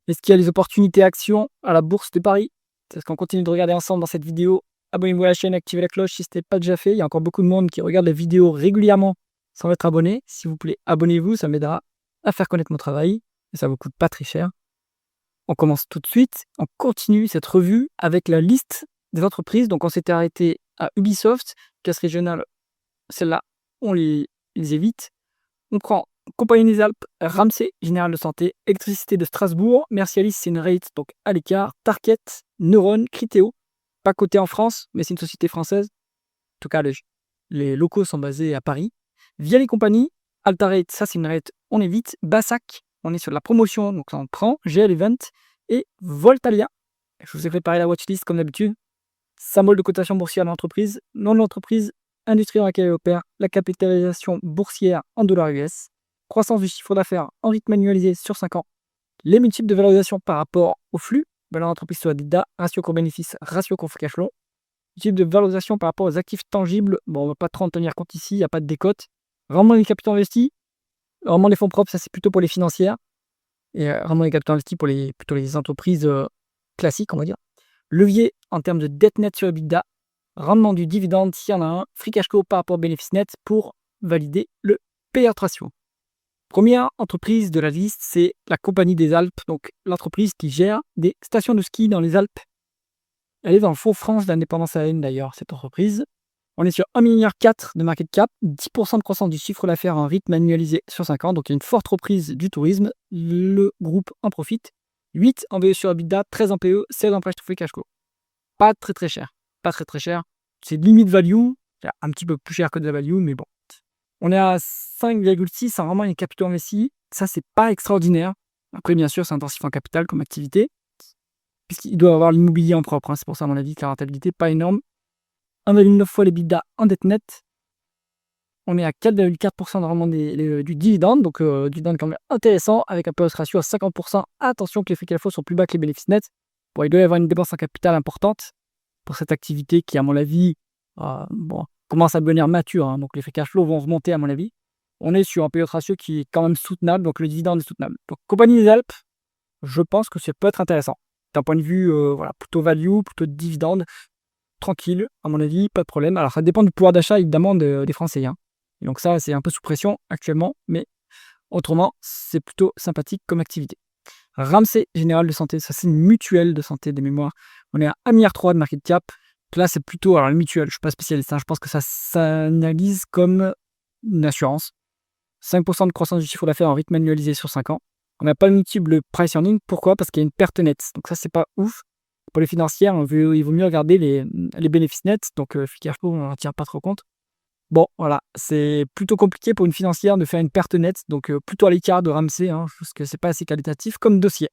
Est-ce qu'il y a des opportunités actions à la bourse de Paris? C'est ce qu'on continue de regarder ensemble dans cette vidéo. Abonnez-vous à la chaîne, activez la cloche si ce n'est pas déjà fait. Il y a encore beaucoup de monde qui regarde les vidéos régulièrement sans être abonné. S'il vous plaît, abonnez-vous, ça m'aidera à faire connaître mon travail et ça ne vous coûte pas très cher. On commence tout de suite. On continue cette revue avec la liste des entreprises. Donc, on s'était arrêté à Ubisoft, caisse régionale, celle-là, on les évite. On prend Compagnie des Alpes, Ramsay, Général de Santé, Électricité de Strasbourg, Mercialis, c'est une rate, donc à l'écart, Target, Neuron, Criteo, pas coté en France, mais c'est une société française. En tout cas, les locaux sont basés à Paris. Via les compagnies, Alta Rate, ça c'est une rate, on évite. Bassac, on est sur de la promotion, donc ça on prend. GL Event et Voltalia. Je vous ai préparé la watchlist comme d'habitude. Symbole de cotation boursière de l'entreprise, nom de l'entreprise, industrie dans laquelle elle opère, la capitalisation boursière en dollars US, croissance du chiffre d'affaires en rythme annualisé sur 5 ans, les multiples de valorisation par rapport au flux, valeur d'entreprise sur EBITDA, ratio court-bénéfice, ratio court free cash flow, multiples de valorisation par rapport aux actifs tangibles, bon on ne va pas trop en tenir compte ici, il n'y a pas de décote, rendement des capitaux investis, rendement des fonds propres, ça c'est plutôt pour les financières, et rendement des capitaux investis pour plutôt les entreprises classiques on va dire. Levier en termes de dette nette sur EBITDA, rendement du dividende s'il y en a un, free cash flow par rapport au bénéfice net pour valider le payout ratio. Première entreprise de la liste, c'est la Compagnie des Alpes, donc l'entreprise qui gère des stations de ski dans les Alpes. Elle est dans le fonds France d'indépendance aérienne d'ailleurs, cette entreprise. On est sur 1,4 milliard de market cap, 10% de croissance du chiffre d'affaires en rythme annualisé sur 5 ans, donc il y a une forte reprise du tourisme. Le groupe en profite. 8 en BE sur EBITDA, 13 en PE, 16 en price to free cash flow. Pas très cher. Pas très cher. C'est limite value, c'est un petit peu plus cher que de la value, mais bon. On est à 5,6 en rendement et capitaux investis. Ça, c'est pas extraordinaire. Après, bien sûr, c'est intensif en capital comme activité, puisqu'il doit avoir l'immobilier en propre. C'est pour ça, à mon avis, que la rentabilité n'est pas énorme. 1,9 fois les l'EBITDA en dette nette. On est à 4,4% de rendement du dividende, donc dividende quand même intéressant, avec un PE ratio à 50%. Attention que les free cash flow sont plus bas que les bénéfices nets. Bon, il doit y avoir une dépense en capital importante pour cette activité qui, à mon avis, commence à devenir mature. Hein, donc les free cash flow vont remonter, à mon avis. On est sur un PE ratio qui est quand même soutenable, donc le dividende est soutenable. Donc, Compagnie des Alpes, je pense que ça peut être intéressant. D'un point de vue plutôt value, plutôt dividende, tranquille, à mon avis, pas de problème. Alors, ça dépend du pouvoir d'achat, évidemment, des Français. Hein. Et donc ça, c'est un peu sous pression actuellement, mais autrement, c'est plutôt sympathique comme activité. Ramsay Général de Santé, ça c'est une mutuelle de santé des mémoires. On est à 1,3 milliard de market cap. Là, c'est plutôt, alors le mutuelle, je ne suis pas spécialiste, hein, je pense que ça s'analyse comme une assurance. 5% de croissance du chiffre d'affaires en rythme annualisé sur 5 ans. On n'a pas le multiple price earning. Pourquoi? Parce qu'il y a une perte nette. Donc ça, c'est pas ouf. Pour les financières, il vaut mieux regarder les bénéfices nets. Donc free cash flow, on n'en tient pas trop compte. Bon, voilà, c'est plutôt compliqué pour une financière de faire une perte nette, donc plutôt à l'écart de Ramsay, hein, parce que c'est pas assez qualitatif comme dossier.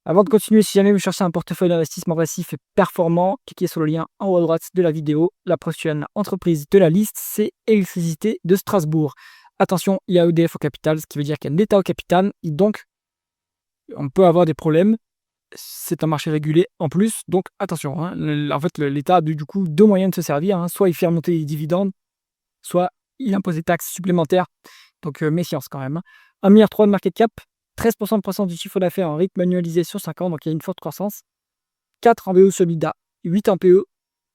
Avant de continuer, si jamais vous cherchez un portefeuille d'investissement passif et performant, cliquez sur le lien en haut à droite de la vidéo. La prochaine entreprise de la liste, c'est Électricité de Strasbourg. Attention, il y a EDF au capital, ce qui veut dire qu'il y a un État au capital, et donc on peut avoir des problèmes. C'est un marché régulé en plus, donc attention. Hein, en fait, l'État a du coup deux moyens de se servir. Hein, soit il fait remonter les dividendes, soit il impose des taxes supplémentaires. Donc méfiance quand même. 1,3 milliard de market cap, 13% de croissance du chiffre d'affaires en rythme annualisé sur 5 ans, donc il y a une forte croissance. 4 en BE sur EBITDA, 8 en PE,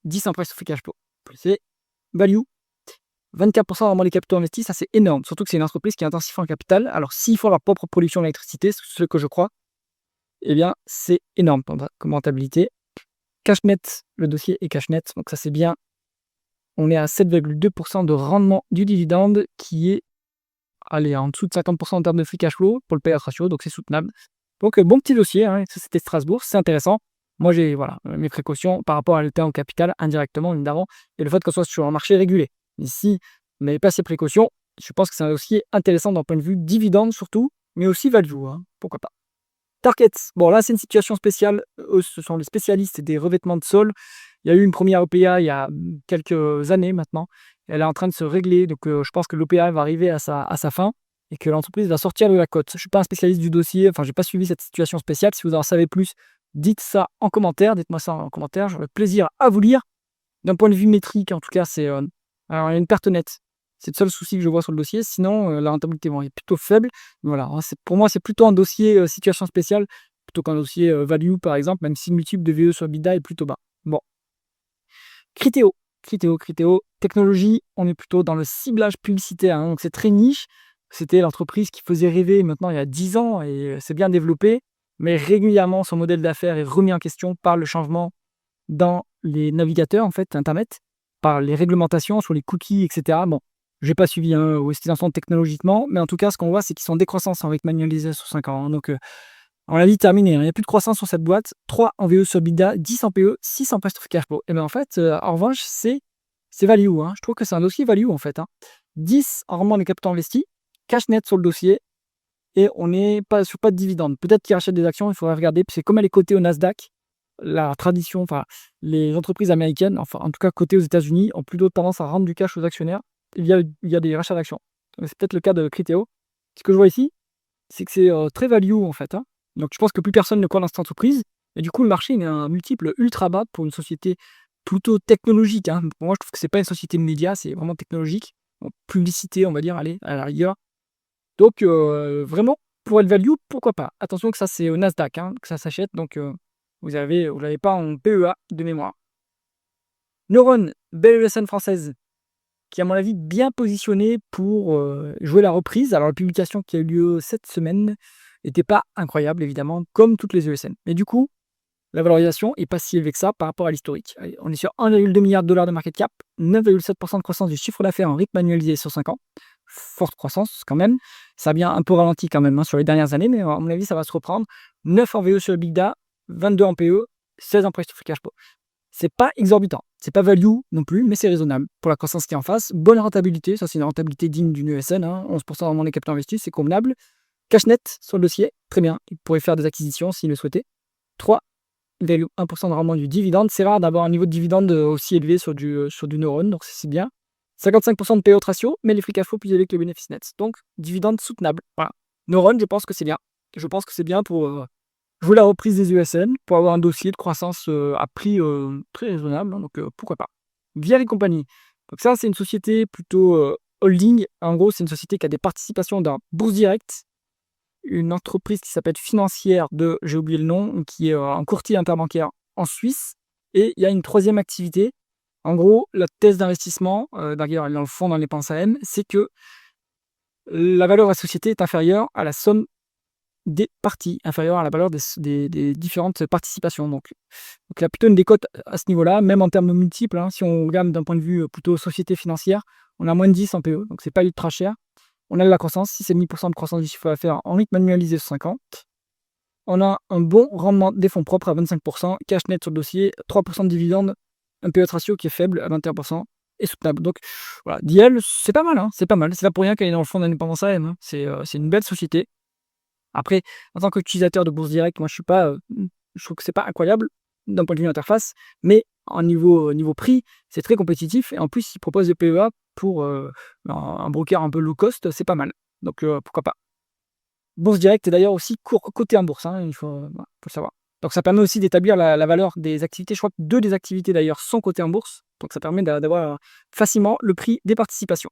10 en price to free cash flow. C'est value. 24% vraiment les capitaux investis, ça c'est énorme. Surtout que c'est une entreprise qui est intensive en capital. Alors s'ils font leur propre production d'électricité, ce que je crois, eh bien c'est énorme comme rentabilité. Cash net, le dossier est cash net, donc ça c'est bien. On est à 7,2% de rendement du dividende qui est en dessous de 50% en termes de free cash flow pour le payout ratio, donc c'est soutenable. Donc bon petit dossier, hein, c'était Strasbourg, c'est intéressant. Moi j'ai mes précautions par rapport à l'État au capital indirectement, évidemment, et le fait qu'on soit sur un marché régulé. Ici, on n'avait pas ces précautions, je pense que c'est un dossier intéressant d'un point de vue dividende surtout, mais aussi value, hein, pourquoi pas. Target, bon là c'est une situation spéciale, eux ce sont les spécialistes des revêtements de sol. Il y a eu une première OPA il y a quelques années maintenant, elle est en train de se régler, donc je pense que l'OPA va arriver à sa fin et que l'entreprise va sortir de la cote. Je ne suis pas un spécialiste du dossier, enfin j'ai pas suivi cette situation spéciale, si vous en savez plus, dites ça en commentaire, dites-moi ça en commentaire, j'aurai plaisir à vous lire. D'un point de vue métrique en tout cas, alors il y a une perte nette. C'est le seul souci que je vois sur le dossier. Sinon, la rentabilité est plutôt faible. Voilà, hein, pour moi, c'est plutôt un dossier situation spéciale plutôt qu'un dossier value par exemple, même si le multiple de VE sur EBITDA est plutôt bas. Bon. Criteo, technologie, on est plutôt dans le ciblage publicitaire, hein, donc c'est très niche. C'était l'entreprise qui faisait rêver maintenant il y a 10 ans et c'est bien développé, mais régulièrement son modèle d'affaires est remis en question par le changement dans les navigateurs en fait, internet, par les réglementations sur les cookies, etc. Bon, j'ai pas suivi où est-ce qu'ils en sont technologiquement, mais en tout cas, ce qu'on voit, c'est qu'ils sont en décroissance en rythme annualisé sur 5 ans. Hein, donc, on l'a dit terminé, hein, il n'y a plus de croissance sur cette boîte. 3 en VE sur EBITDA, 10 en PE, 6 en Price to Cash Flow. Et bien en fait, en revanche, c'est value. Hein. Je trouve que c'est un dossier value en fait. Hein. 10 en rendement des capitaux investis, cash net sur le dossier, et on n'est pas sur pas de dividendes. Peut-être qu'ils rachètent des actions, il faudrait regarder. Puis c'est comme elle est cotée au Nasdaq, la tradition, enfin, les entreprises américaines, enfin, en tout cas cotées aux États-Unis, ont plutôt tendance à rendre du cash aux actionnaires il y a des rachats d'actions. C'est peut-être le cas de Criteo. Ce que je vois ici, c'est que c'est très value en fait. Hein. Donc je pense que plus personne ne croit dans cette entreprise. Et du coup, le marché il a un multiple ultra bas pour une société plutôt technologique. Hein. Pour moi, je trouve que c'est pas une société de médias, c'est vraiment technologique. En publicité, on va dire, allez, à la rigueur. Donc vraiment, pour être value, pourquoi pas. Attention que ça, c'est au Nasdaq, hein, que ça s'achète. Donc vous l'avez pas en PEA de mémoire. Neuron, belle ESN française, qui est à mon avis bien positionnée pour jouer la reprise. Alors la publication qui a eu lieu cette semaine n'était pas incroyable, évidemment, comme toutes les ESN. Mais du coup, la valorisation n'est pas si élevée que ça par rapport à l'historique. On est sur 1,2 milliard de dollars de market cap, 9,7% de croissance du chiffre d'affaires en rythme annualisé sur 5 ans. Forte croissance quand même. Ça a bien un peu ralenti quand même sur les dernières années, mais à mon avis, ça va se reprendre. 9 en VE sur le EBITDA, 22 en PE, 16 en price to free cash flow. C'est pas exorbitant, c'est pas value non plus, mais c'est raisonnable pour la croissance qui est en face. Bonne rentabilité, ça c'est une rentabilité digne d'une ESN, hein, 11% rendement des capitaux investis, c'est convenable. Cash net sur le dossier, très bien, il pourrait faire des acquisitions s'il le souhaitait. 3,1% de rendement du dividende, c'est rare d'avoir un niveau de dividende aussi élevé sur du Neuron, donc c'est bien. 55% de payout ratio, mais les free cash flow plus élevés que le bénéfice net. Donc, dividende soutenable. Voilà. Neuron, je pense que c'est bien. Je pense que c'est bien pour jouer la reprise des ESN, pour avoir un dossier de croissance à prix très raisonnable. Hein, donc, pourquoi pas. Via les compagnies. Donc ça, c'est une société plutôt holding. En gros, c'est une société qui a des participations dans Bourse Direct, une entreprise qui s'appelle Financière de, j'ai oublié le nom, qui est un courtier interbancaire en Suisse. Et il y a une troisième activité. En gros, la thèse d'investissement, d'ailleurs dans le fond dans les dépenses AM, c'est que la valeur de la société est inférieure à la somme des parties, inférieure à la valeur des différentes participations. Donc il y a plutôt une décote à ce niveau-là, même en termes multiples. Hein, si on regarde d'un point de vue plutôt société financière, on a moins de 10 en PE, donc c'est pas ultra cher. On a de la croissance, 6,5% de croissance du chiffre d'affaires en rythme annualisé sur 5 ans. On a un bon rendement des fonds propres à 25%, cash net sur le dossier, 3% de dividendes, un PE ratio qui est faible à 21% et soutenable. Donc voilà, DL, c'est pas mal, hein, c'est pas mal. C'est pas pour rien qu'elle est dans le fonds d'indépendance AM. Hein. C'est une belle société. Après, en tant qu'utilisateur de Bourse Direct, moi je trouve que c'est pas incroyable d'un point de vue interface, mais en niveau prix, c'est très compétitif. Et en plus, ils proposent des PEA pour un broker un peu low cost, c'est pas mal. Donc pourquoi pas. Bourse Direct est d'ailleurs aussi coté en bourse, hein, il faut le savoir. Donc ça permet aussi d'établir la valeur des activités. Je crois que 2 des activités d'ailleurs sont cotées en bourse. Donc ça permet d'avoir facilement le prix des participations.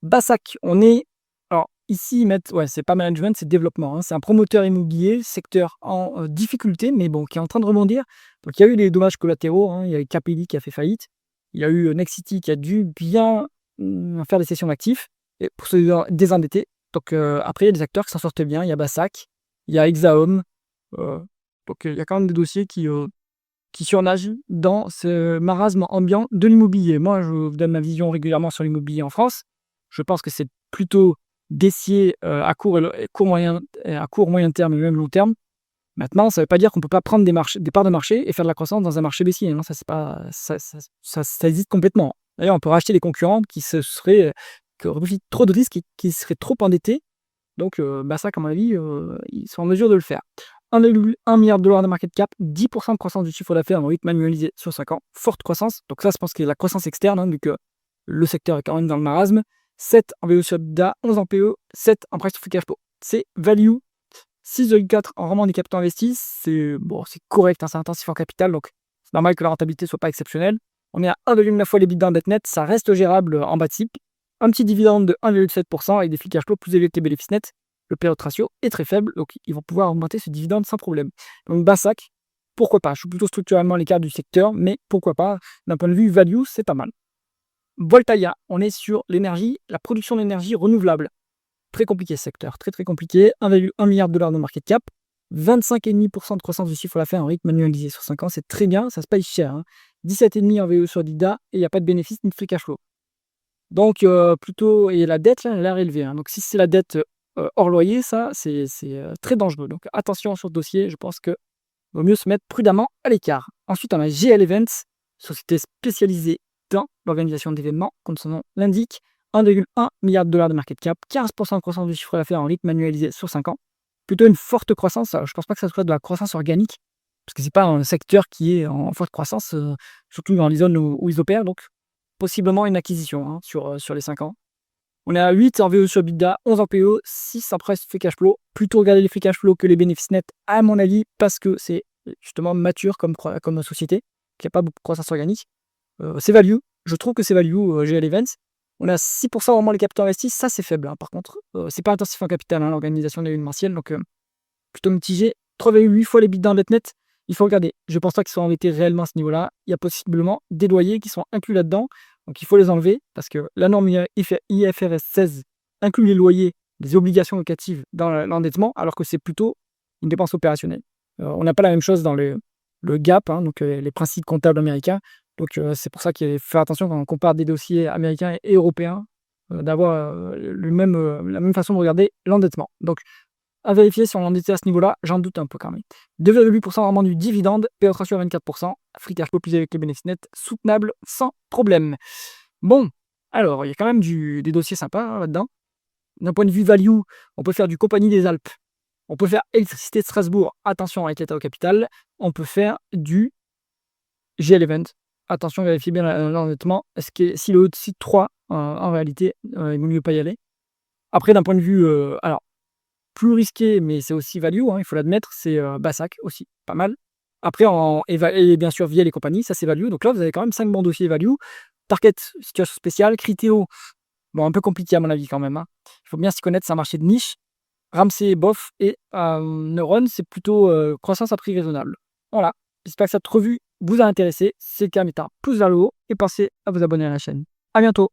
Bassac, on est... Alors ici, c'est pas management, c'est développement. Hein. C'est un promoteur immobilier, secteur en difficulté, mais bon, qui est en train de rebondir. Donc il y a eu des dommages collatéraux. Hein. Il y a eu Capelli qui a fait faillite. Il y a eu Nexity qui a dû bien faire des cessions d'actifs et pour se désendetter. Donc après, il y a des acteurs qui s'en sortent bien. Il y a Bassac, il y a Exaom. Donc il y a quand même des dossiers qui surnagent dans ce marasme ambiant de l'immobilier. Moi, je vous donne ma vision régulièrement sur l'immobilier en France. Je pense que c'est plutôt baissier à court moyen terme et même long terme. Maintenant, ça ne veut pas dire qu'on ne peut pas prendre des parts de marché et faire de la croissance dans un marché baissier. Non, ça existe complètement. D'ailleurs, on peut racheter des concurrents qui auraient pris trop de risques et qui seraient trop endettés. Donc, Bassac, à mon avis, ils sont en mesure de le faire. 1,1 milliard de dollars de market cap, 10% de croissance du chiffre d'affaires en rythme annualisé sur 5 ans. Forte croissance. Donc ça, je pense que c'est la croissance externe, hein, vu que le secteur est quand même dans le marasme. 7 en VE sur EBITDA, 11 en PE, 7 en price to free cash flow. C'est value. 6,4 en rendement des capitaux investis. C'est correct, hein, c'est intensif en capital, donc c'est normal que la rentabilité ne soit pas exceptionnelle. On est à 1,9 fois les dividendes net, ça reste gérable en bas de cycle. Un petit dividende de 1,7% avec des free cash flow plus élevés que les bénéfices nets. le payout ratio est très faible, donc ils vont pouvoir augmenter ce dividende sans problème. Donc Bassac, pourquoi pas? Je suis plutôt structurellement à l'écart du secteur, mais pourquoi pas? D'un point de vue value, c'est pas mal. Voltalia, on est sur l'énergie, la production d'énergie renouvelable. Très compliqué ce secteur, très très compliqué. 1,1 milliard de dollars de market cap, 25,5% de croissance du chiffre d'affaires en rythme annualisé sur 5 ans, c'est très bien, ça se paye cher. Hein. 17,5 en VE sur EBITDA et il n'y a pas de bénéfice ni de free cash flow. Donc plutôt, et la dette là, elle a l'air élevée. Hein. Donc si c'est la dette hors loyer, ça c'est très dangereux. Donc attention sur ce dossier, je pense que vaut mieux se mettre prudemment à l'écart. Ensuite, on a GL Events, société spécialisée dans l'organisation d'événements, comme son nom l'indique. 1,1 milliard de dollars de market cap, 15% de croissance du chiffre d'affaires en rythme annualisé sur 5 ans. Plutôt une forte croissance. Alors, je ne pense pas que ça soit de la croissance organique, parce que ce n'est pas un secteur qui est en forte croissance, surtout dans les zones où ils opèrent. Donc, possiblement une acquisition hein, sur les 5 ans. On est à 8 en VE sur EBITDA, 11 en PE, 6 en presse free cash flow. Plutôt regarder les free cash flow que les bénéfices nets, à mon avis, parce que c'est justement mature comme société, qu'il n'y a pas beaucoup de croissance organique. C'est value, je trouve que c'est value GL Events. On a 6% vraiment les capitaux investis, ça c'est faible. Hein, par contre, c'est pas intensif en capital, hein, l'organisation des événementiels, donc plutôt mitigé. 3,8 fois les EBITDA en dette nette, il faut regarder. Je pense pas qu'ils soient endettés réellement à ce niveau-là. Il y a possiblement des loyers qui sont inclus là-dedans, donc il faut les enlever parce que la norme IFRS 16 inclut les loyers, les obligations locatives dans l'endettement, alors que c'est plutôt une dépense opérationnelle. On n'a pas la même chose dans le GAAP, hein, donc les principes comptables américains. Donc c'est pour ça qu'il faut faire attention quand on compare des dossiers américains et européens, d'avoir la même façon de regarder l'endettement. Donc à vérifier si on est endetté à ce niveau-là, j'en doute un peu quand même. 2,8% vraiment du dividende, payout ratio à 24%, free cash flow plus avec les bénéfices nets, soutenable sans problème. Bon, alors il y a quand même des dossiers sympas hein, là-dedans. D'un point de vue value, on peut faire du Compagnie des Alpes, on peut faire Électricité de Strasbourg, attention avec l'État au capital, on peut faire du GL Event, attention, vérifiez bien l'endettement, s'il est au-dessus de 3, en réalité, il vaut mieux pas y aller. Après, d'un point de vue, alors, plus risqué, mais c'est aussi value, hein, il faut l'admettre, c'est Bassac aussi, pas mal. Après, et bien sûr, via les compagnies, ça c'est value. Donc là, vous avez quand même 5 bons dossiers value. Target, situation spéciale. Criteo, bon, un peu compliqué à mon avis quand même. Hein. Il faut bien s'y connaître, c'est un marché de niche. Ramsey, bof. Et Neuron, c'est plutôt croissance à prix raisonnable. Voilà, j'espère que cette revue vous a intéressé. Si c'est le cas, mettez un pouce vers le haut et pensez à vous abonner à la chaîne. À bientôt.